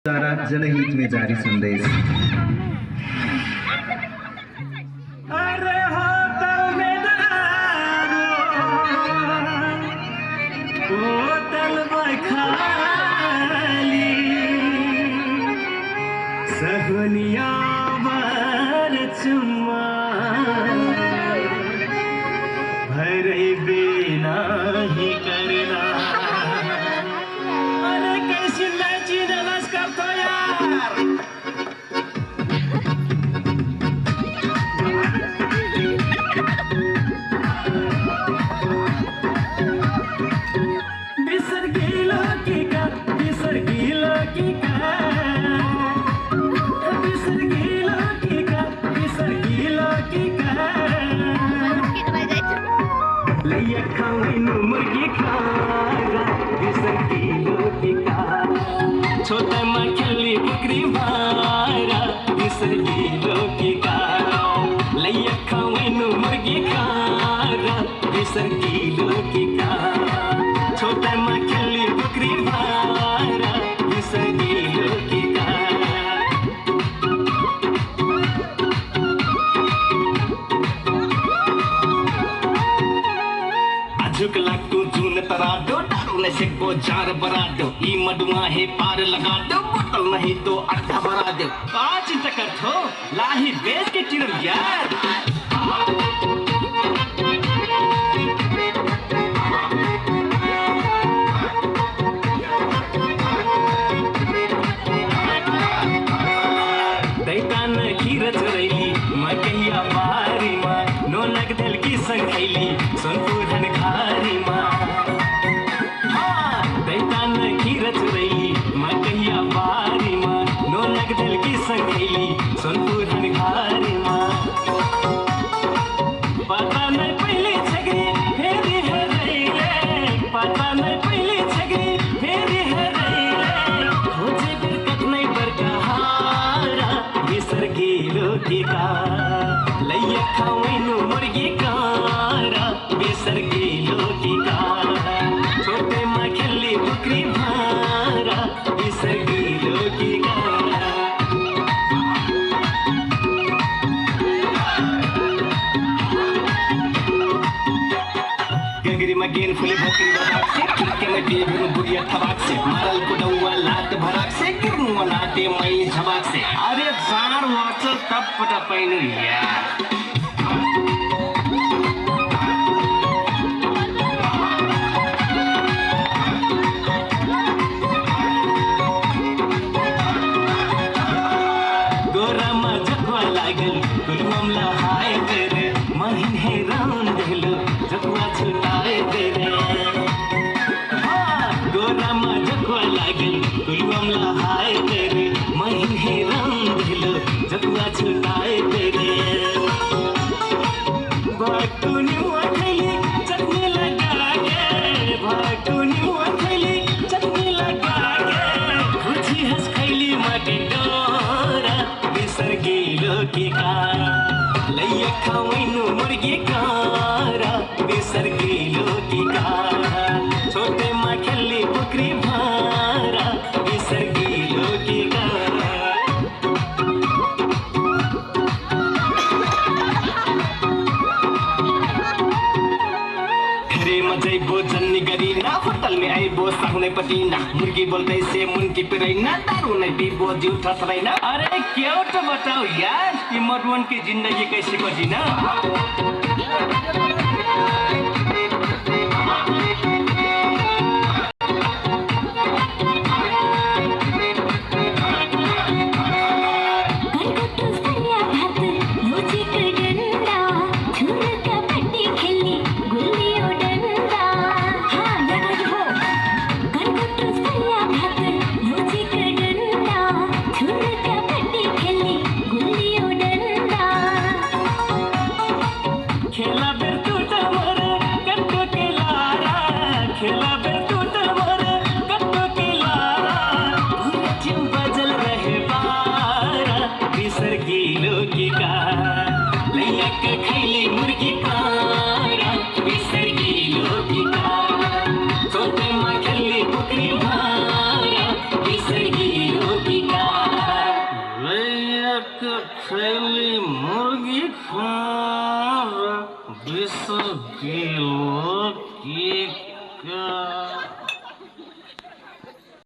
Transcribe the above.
जनहित में जारी संदेश। अरे हो तल खाली सहुनिया बर चुम्मा भरे बिना ही करना। अरे कैसी मैची नमस करतो यार। बिसर गेलो की का बिसर गेलो की का बिसर गेलो की का बिसर गेलो की का लैया खाऊनु मुर्गी खागा बिसर गेलो की का छोटा मा खेली बकरी मारा बिसर गेलो की का लैया खाऊनु मुर्गी खागा बिसर गेलो की का छोटा मा खेली बकरी मारा बिसर गेलो की का। आजुक लागतो जून तरादो टारू ने सेको जार बरा दो ई मडुआ है पार लगा दो बोतल नहीं तो अड्डा भरा दो। आज टकर थो लाही बेच के चिरल यार। दैतान खीर चोरैली मकैया बारी मा नो लगदल की संखैली सोनपुर धन खारी मा। दैतान खीर चोरैली मकैया बारी मा नो लगदल की संखैली सोनपुर धन खारी मा। पता नहीं पहले छगरी फेरी है रैले पता नहीं पहले छगरी फेरी है रैले खोजे बिरकत नहीं बरका हारा बिसर गेलो की का लैया खाऊनु मुर्गी कारा बिसर गेलो की का छोटे मा खेली बकरी मारा बिसर गेलो की का। गगरी में गेन फुली भोकरी बराक से किरके में देवनु बुढ़िया थबाक से मारल कुडौआ लात भराक से किरनुआ लाते मई झबाक से। अरे जार वाचल तप पटा पैनु यार। गोरा मा जखवा लागल कुलमला हाय तेरे महिन है रान देलो जखवा छुटाए तेरे। गोरा मा जखवा लागल कुलमला हाय तेरे महिन है रान देलो जखवा छुटाए तेरे। भाटुनी उठैली चटनी लगा के भाटुनी उठैली चटनी लगा के खुशी हंस खैली मटे डोरा बिसर गेलो की का लैया खाऊनु मुर्गी कारा बिसर गेलो की का छोटे मा खेली बकरी मारा बिसर गेलो की का। घरे में जइबो जन्नी गरीना होटल में आइबो साहुने पटीना मुर्गी बोलते से मुनकी पिरैना दारू नहीं पीबो जीव ठसरैना। अरे क्यों तो बताओ यार कि मधुवन की जिंदगी कैसे कटीना। एक थैली मुर्गी खा 20 किलो केक